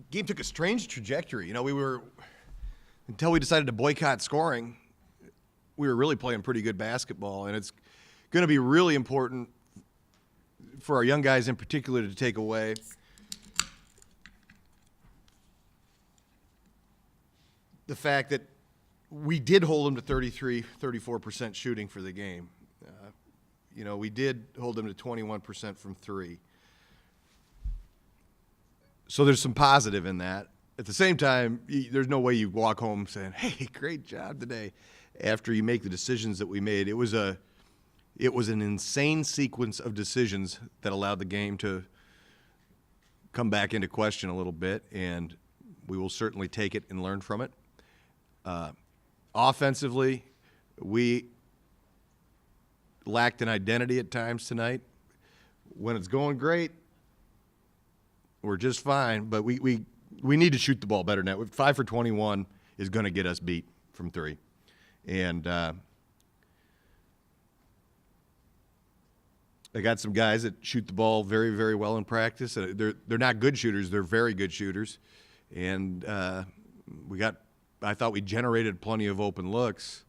game took a strange trajectory. Until we decided to boycott scoring, we were really playing pretty good basketball, and it's going to be really important for our young guys in particular to take away the fact that we did hold them to 34% shooting for the game. We did hold them to 21% from three. So there's some positive in that. At the same time, there's no way you walk home saying, hey, great job today, after you make the decisions that we made. It was an insane sequence of decisions that allowed the game to come back into question a little bit, and we will certainly take it and learn from it. Offensively, we lacked an identity at times tonight. When it's going great, we're just fine, but we need to shoot the ball better now. 5 for 21 is going to get us beat from three. And I got some guys that shoot the ball very, very well in practice. They're not good shooters. They're very good shooters. And I thought we generated plenty of open looks,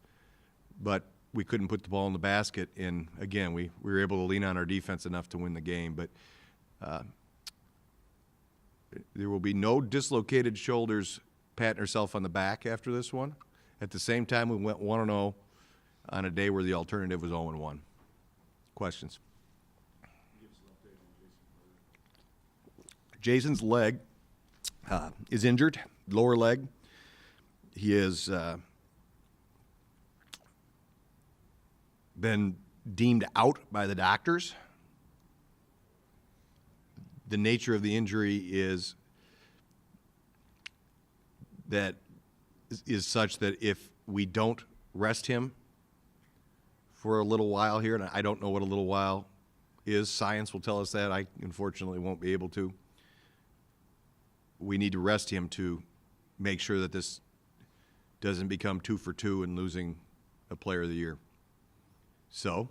but we couldn't put the ball in the basket. And, again, we were able to lean on our defense enough to win the game. But there will be no dislocated shoulders patting herself on the back after this one. At the same time, we went 1-0 on a day where the alternative was 0-1. Questions? Jason's leg is injured, lower leg. He has been deemed out by the doctors. The nature of the injury is such that if we don't rest him for a little while here, and I don't know what a little while is, science will tell us that. I unfortunately won't be able to. We need to rest him to make sure that this doesn't become 2 for 2 and losing a player of the year. So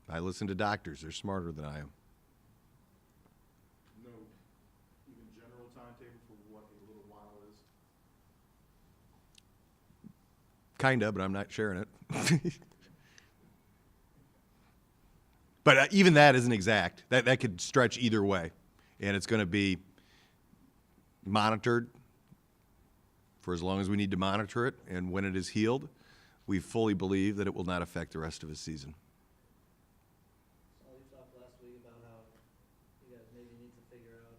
I listen to doctors. They're smarter than I am. No even general timetable for what a little while is? Kinda, but I'm not sharing it. But even that isn't exact. That could stretch either way. And it's going to be monitored for as long as we need to monitor it. And when it is healed, we fully believe that it will not affect the rest of his season. Saul, you talked last week about how you guys maybe need to figure out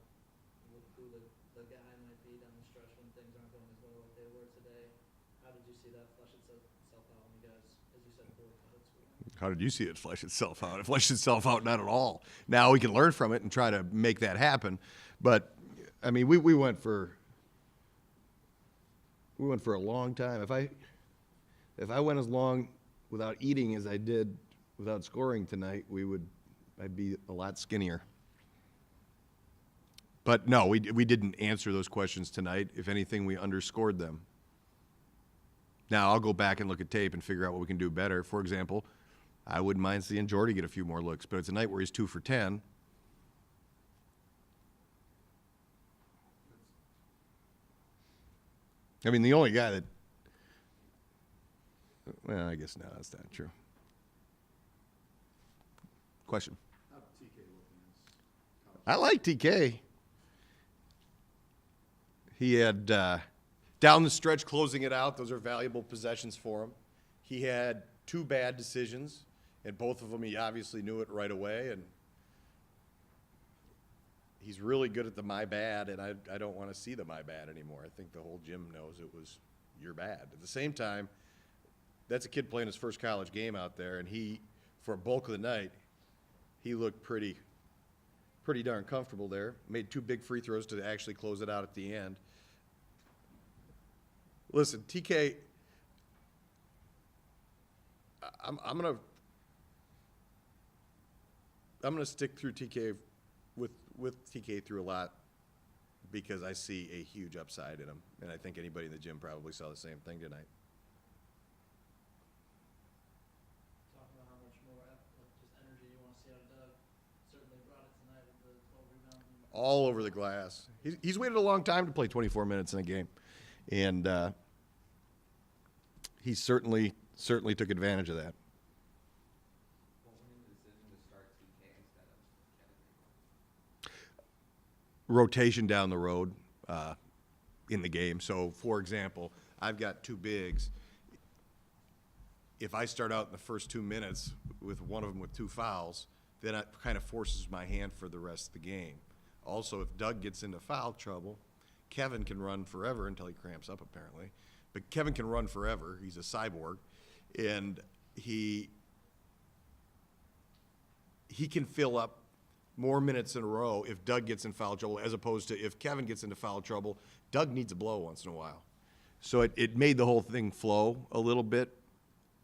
who the guy might be down the stretch when things aren't going as well like they were today. How did you see that flesh itself out when you guys, as you said, boycotted this week? How did you see it flesh itself out? It fleshed itself out not at all. Now we can learn from it and try to make that happen. But, I mean, we went for a long time. If I went as long without eating as I did without scoring tonight, I'd be a lot skinnier. But no, we didn't answer those questions tonight. If anything, we underscored them. Now I'll go back and look at tape and figure out what we can do better. For example, I wouldn't mind seeing Jordy get a few more looks, but it's a night where he's 2 for 10. I mean, the only guy that, well, I guess no, that's not true. Question. How'd TK look in his college? I like TK. He had, down the stretch, closing it out. Those are valuable possessions for him. He had 2 bad decisions, and both of them he obviously knew it right away. And he's really good at the my bad, and I don't want to see the my bad anymore. I think the whole gym knows it was your bad. At the same time, that's a kid playing his first college game out there, and he, for a bulk of the night, he looked pretty darn comfortable there. Made 2 big free throws to actually close it out at the end. Listen, TK, I'm gonna stick through TK with TK through a lot because I see a huge upside in him, and I think anybody in the gym probably saw the same thing tonight. Talk about how much more just energy you want to see out of Doug. Certainly brought it tonight with the 12 rebounds. all over the glass. He's waited a long time to play 24 minutes in a game, and he certainly took advantage of that. What went into the decision to start TK instead of Kevin? Rotation down the road in the game. So, for example, I've got two bigs. If I start out in the first 2 minutes with one of them with 2 fouls, then it kind of forces my hand for the rest of the game. Also, if Doug gets into foul trouble, Kevin can run forever until he cramps up, apparently. But Kevin can run forever. He's a cyborg. And he can fill up more minutes in a row if Doug gets in foul trouble, as opposed to if Kevin gets into foul trouble, Doug needs a blow once in a while. So it made the whole thing flow a little bit,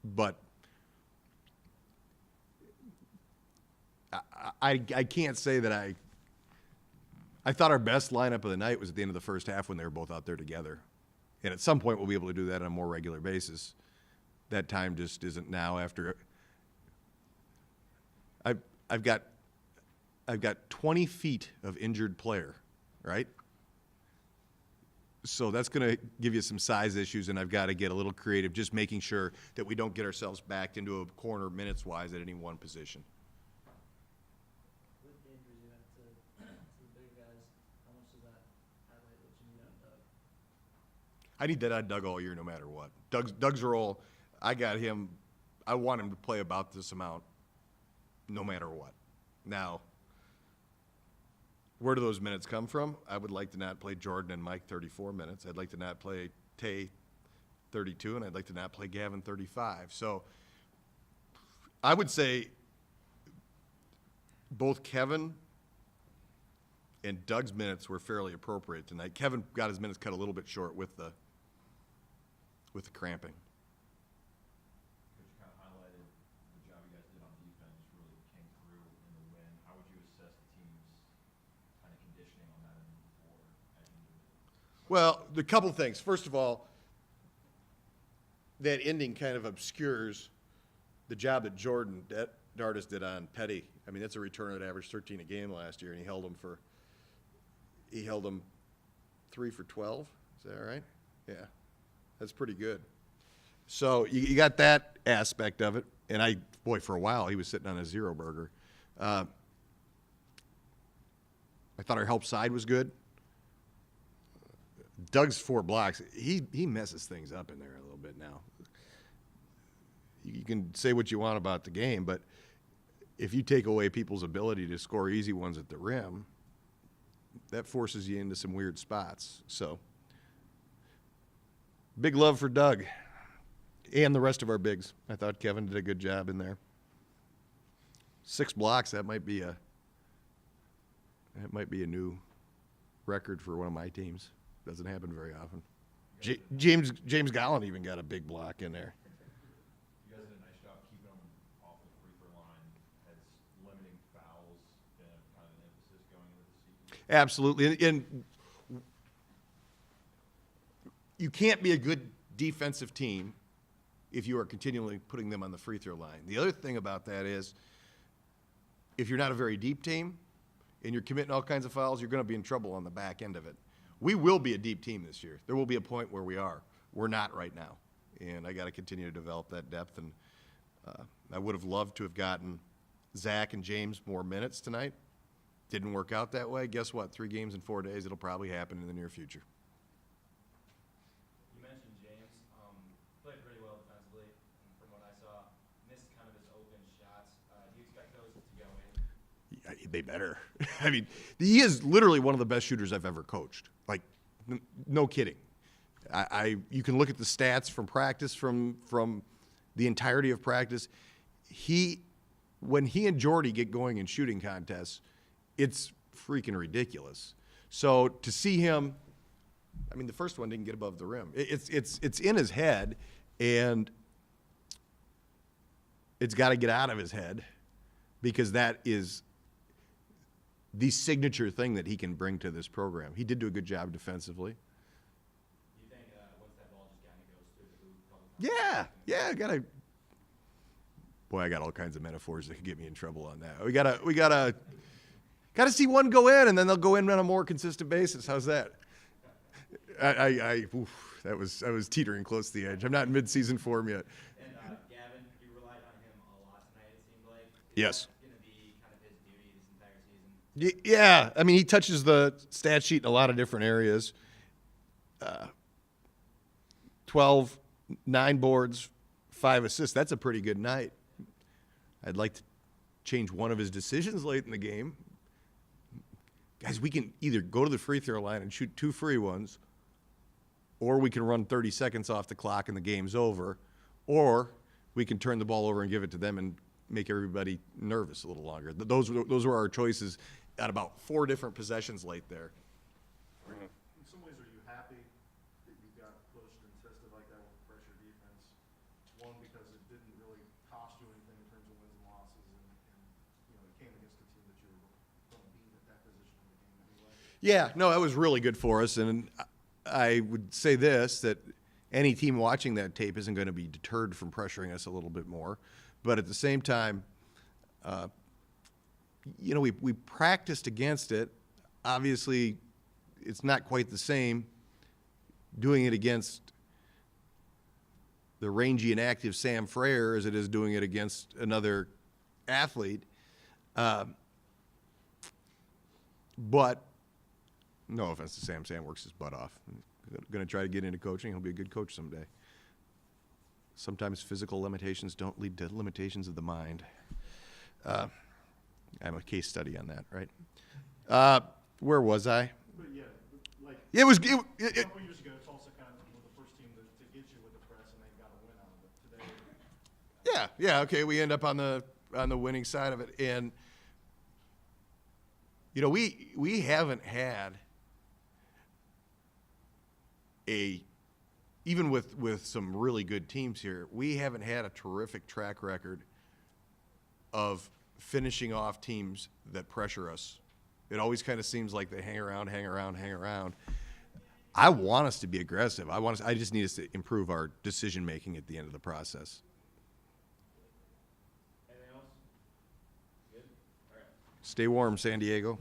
but I can't say that I thought our best lineup of the night was at the end of the first half when they were both out there together. And at some point we'll be able to do that on a more regular basis. That time just isn't now after I've got 20 feet of injured player, right? So that's going to give you some size issues, and I've got to get a little creative, just making sure that we don't get ourselves backed into a corner minutes-wise at any one position. With the injuries you have to the bigger guys, how much does that highlight what you need out of Doug? I need that out of Doug all year no matter what. Doug's role, I got him, I want him to play about this amount no matter what. Now, where do those minutes come from? I would like to not play Jordan and Mike 34 minutes. I'd like to not play Tay 32, and I'd like to not play Gavin 35. So I would say both Kevin and Doug's minutes were fairly appropriate tonight. Kevin got his minutes cut a little bit short with the cramping. Coach, you kind of highlighted the job you guys did on defense really came through in the win. How would you assess the team's kind of conditioning on that end before as you moved it? Well, the couple things. First of all, that ending kind of obscures the job that Jordan Dardis did on Petty. I mean, that's a returner that averaged 13 a game last year, and he held him 3 for 12. Is that right? Yeah, that's pretty good. So you got that aspect of it, and for a while he was sitting on a zero burger. I thought our help side was good. Doug's 4 blocks, he messes things up in there a little bit now. You can say what you want about the game, but if you take away people's ability to score easy ones at the rim, that forces you into some weird spots. So, big love for Doug and the rest of our bigs. I thought Kevin did a good job in there. 6 blocks, that might be a new record for one of my teams. Doesn't happen very often. James Gollan even got a big block in there. You guys did a nice job keeping them off the free throw line. Has limiting fouls been kind of an emphasis going into the season? Absolutely. And you can't be a good defensive team if you are continually putting them on the free throw line. The other thing about that is if you're not a very deep team and you're committing all kinds of fouls, you're going to be in trouble on the back end of it. We will be a deep team this year. There will be a point where we are. We're not right now. And I got to continue to develop that depth. And I would have loved to have gotten Zach and James more minutes tonight. Didn't work out that way. Guess what? 3 games in 4 days. It'll probably happen in the near future. You mentioned James, played pretty well defensively, and from what I saw, missed kind of his open shots. Do you expect those to go in? Yeah, they better. I mean, he is literally one of the best shooters I've ever coached. Like, no kidding. You can look at the stats from practice, from the entirety of practice. When he and Jordy get going in shooting contests, it's freaking ridiculous. So to see him, I mean, the first one didn't get above the rim. It's in his head, and it's got to get out of his head, because that is the signature thing that he can bring to this program. He did do a good job defensively. Do you think once that ball just kind of goes through the hoop a couple times? Yeah, I got all kinds of metaphors that could get me in trouble on that. We gotta Got to see one go in, and then they'll go in on a more consistent basis. How's that? I was teetering close to the edge. I'm not in mid-season form yet. And Gavin, you relied on him a lot tonight, it seemed like. Yes. Going to be kind of his duty this entire season? Yeah, I mean, he touches the stat sheet in a lot of different areas. 12, 9 boards, 5 assists. That's a pretty good night. I'd like to change one of his decisions late in the game. Guys, we can either go to the free throw line and shoot 2 free ones, or we can run 30 seconds off the clock and the game's over, or we can turn the ball over and give it to them and make everybody nervous a little longer. Those were our choices at about 4 different possessions late there. In some ways, are you happy that you got pushed and tested like that with pressure defense? One, because it didn't really cost you anything in terms of wins and losses, and it came against a team that you were going to beat at that position of the game anyway. Yeah, no, that was really good for us, and I would say this, that any team watching that tape isn't going to be deterred from pressuring us a little bit more. But at the same time, we practiced against it. Obviously, it's not quite the same doing it against the rangy and active Sam Frere as it is doing it against another athlete. But no offense to Sam. Sam works his butt off. Going to try to get into coaching. He'll be a good coach someday. Sometimes physical limitations don't lead to limitations of the mind. I'm a case study on that, right? Where was I? But yeah, like It was. a couple years ago, Tulsa kind of was the first team to get you with the press, and they got a win out of it. Today, Yeah. Okay. We end up on the winning side of it, and we haven't had even with some really good teams here, we haven't had a terrific track record of finishing off teams that pressure us. It always kind of seems like they hang around. I want us to be aggressive. I just need us to improve our decision making at the end of the process. Anything else? Good? All right. Stay warm, San Diego.